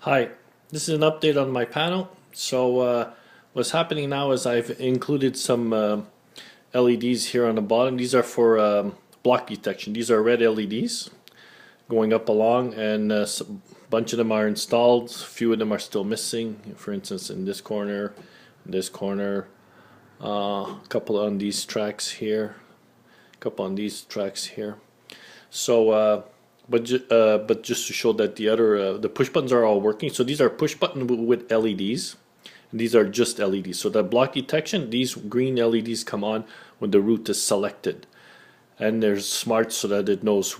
Hi, this is an update on my panel. What's happening now is I've included some LEDs here on the bottom. These are for block detection. These are red LEDs going up along, and a bunch of them are installed. A few of them are still missing. For instance, in this corner, a couple on these tracks here, a couple on these tracks here. But just to show that the push buttons are all working. So these are push button with LEDs, and these are just LEDs. So that block detection, these green LEDs come on when the route is selected, and they're smart so that it knows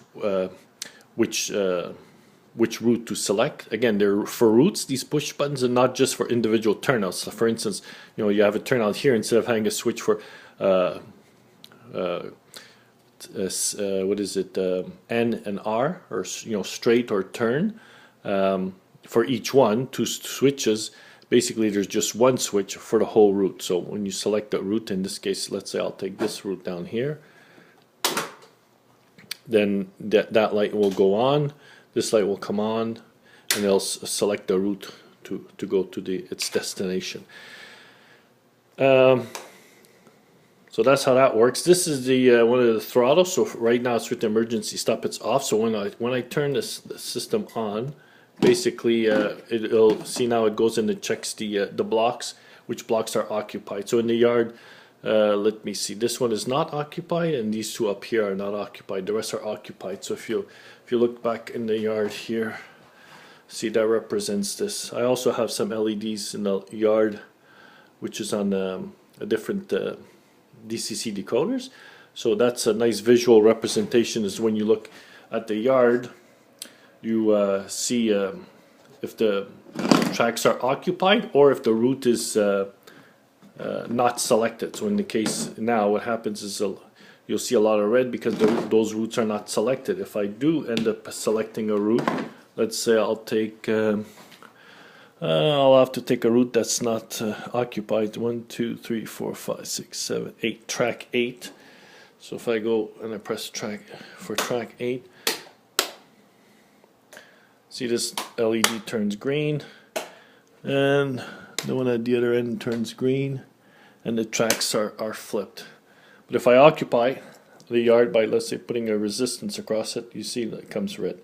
which route to select. Again, they're for routes. These push buttons are not just for individual turnouts. So for instance, you have a turnout here, instead of having a switch for what is it, N and R, or straight or turn, for each one, two switches. Basically there's just one switch for the whole route. So when you select the route, in this case, let's say I'll take this route down here, then that light will go on, this light will come on, and it'll select the route to go to its destination. So that's how that works. This is the one of the throttles. So right now it's with the emergency stop. It's off. So when I turn the system on, basically it'll see, now it goes in and checks the blocks, which blocks are occupied. So in the yard, let me see. This one is not occupied, and these two up here are not occupied. The rest are occupied. So if you look back in the yard here, see, that represents this. I also have some LEDs in the yard, which is on a different DCC decoders. So that's a nice visual representation. Is when you look at the yard, you see if the tracks are occupied or if the route is not selected. So in the case now, what happens is you'll see a lot of red because those routes are not selected. If I do end up selecting a route, let's say I'll take I'll have to take a route that's not occupied. 1, 2, 3, 4, 5, 6, 7, 8. Track 8. So if I go and I press track 8, see, this LED turns green, and the one at the other end turns green, and the tracks are flipped. But if I occupy the yard by, let's say, putting a resistance across it, you see that it comes red.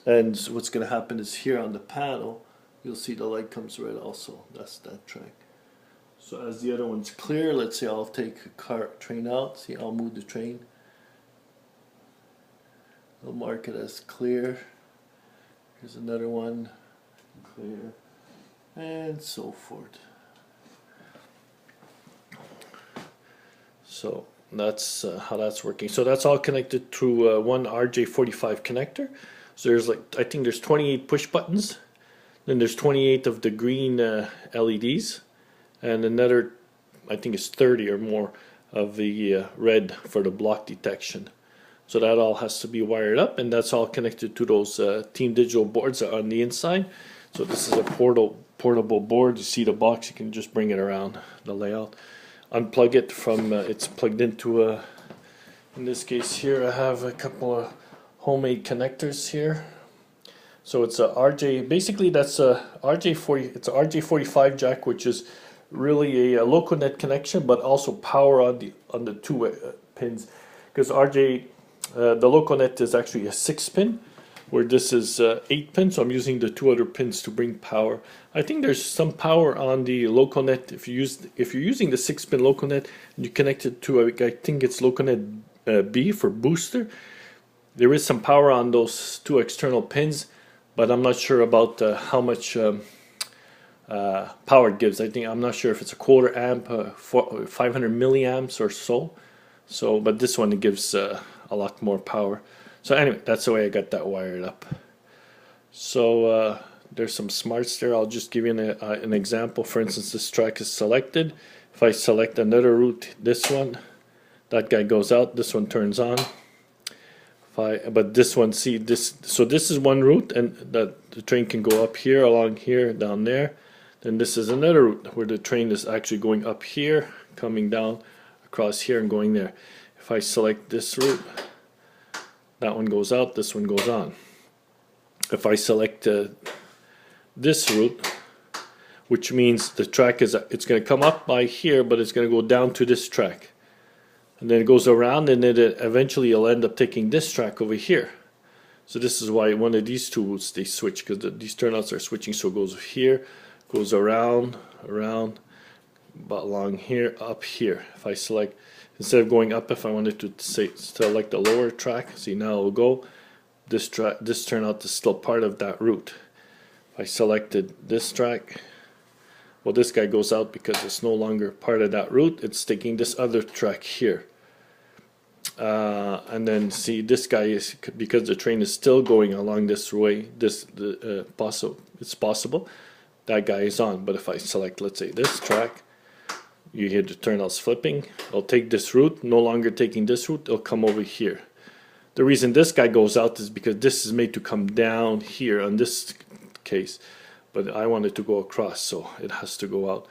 And what's going to happen is here on the panel, you'll see the light comes red also. That's that track. So as the other one's clear, let's say I'll take a train out. See, I'll move the train. I'll mark it as clear. Here's another one, clear, and so forth. So that's how that's working. So that's all connected through one RJ45 connector. So there's I think there's 28 push buttons. Then there's 28 of the green LEDs, and another, I think it's 30 or more of the red for the block detection. So that all has to be wired up, and that's all connected to those Team Digital boards on the inside. So this is a portable board. You see the box, you can just bring it around the layout. Unplug it from, it's plugged into in this case here, I have a couple of homemade connectors here. So it's a RJ, basically that's a RJ40, it's a RJ45 jack, which is really a local net connection, but also power on the two pins, because the local net is actually a 6-pin, where this is 8-pin. So I'm using the two other pins to bring power. I think there's some power on the local net if you're using the 6-pin local net and you connect it to I think it's local net B for booster. There is some power on those two external pins, but I'm not sure about how much power it gives. I'm not sure if it's a quarter amp, 500 milliamps or so. But this one, it gives a lot more power. So anyway, that's the way I got that wired up. So there's some smarts there. I'll just give you an example. For instance, this track is selected. If I select another route, this one, that guy goes out. This one turns on. But this one, see this. So this is one route, and that the train can go up here, along here, down there. Then this is another route where the train is actually going up here, coming down across here, and going there. If I select this route, that one goes out, this one goes on. If I select this route, which means the track is, it's going to come up by here, but it's going to go down to this track. And then it goes around, and then eventually you'll end up taking this track over here. So this is why one of these two routes they switch, because these turnouts are switching. So it goes here, goes around, about along here, up here. If I select, instead of going up, if I wanted to say select the lower track, see now it'll go. This turnout is still part of that route. If I selected this track, well, this guy goes out because it's no longer part of that route. It's taking this other track here. And then see, this guy is, because the train is still going along this way, it's possible that guy is on. But if I select, let's say, this track, you hear the turnouts flipping. I'll take this route, no longer taking this route, it'll come over here. The reason this guy goes out is because this is made to come down here on this case, but I want it to go across, so it has to go out.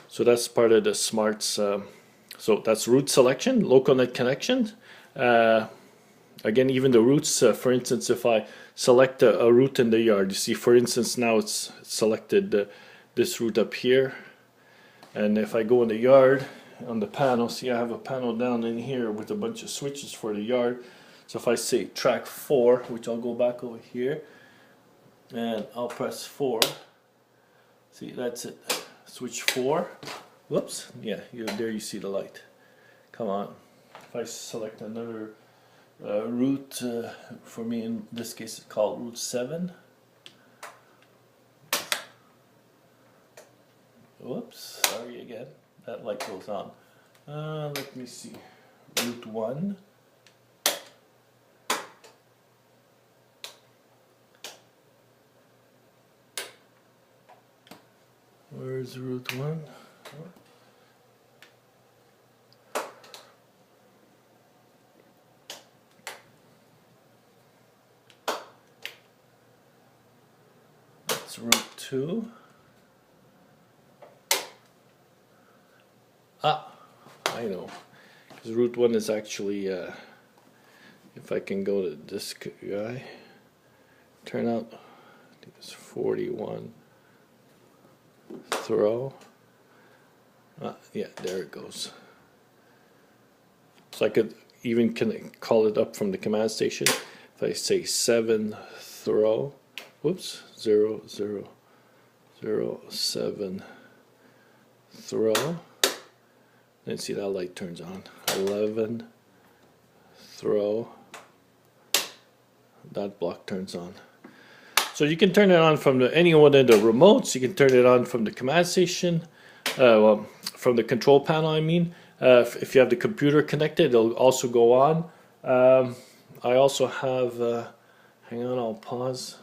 So that's part of the smarts. So that's route selection, local net connections. Again, even the routes, for instance, if I select a route in the yard, you see, for instance, now it's selected this route up here. And if I go in the yard, on the panel, see I have a panel down in here with a bunch of switches for the yard. So if I say track 4, which I'll go back over here, and I'll press 4. See, that's it. Switch 4. Whoops, yeah, there you see the light. Come on. If I select another route, for me in this case it's called route 7. Whoops, sorry again. That light goes on. Let me see. Route 1. Where's route 1? That's route 2. Ah, I know. Because route 1 is actually, if I can go to this guy, turn out, I think it's 41. Throw. Yeah, there it goes. So I could even call it up from the command station. If I say 7 throw, whoops, 0 0 0 7 throw. Then see that light turns on. 11 throw. That block turns on. So you can turn it on from any one of the remotes. You can turn it on from the command station, well, from the control panel, I mean. If you have the computer connected, it'll also go on. I also have, hang on, I'll pause.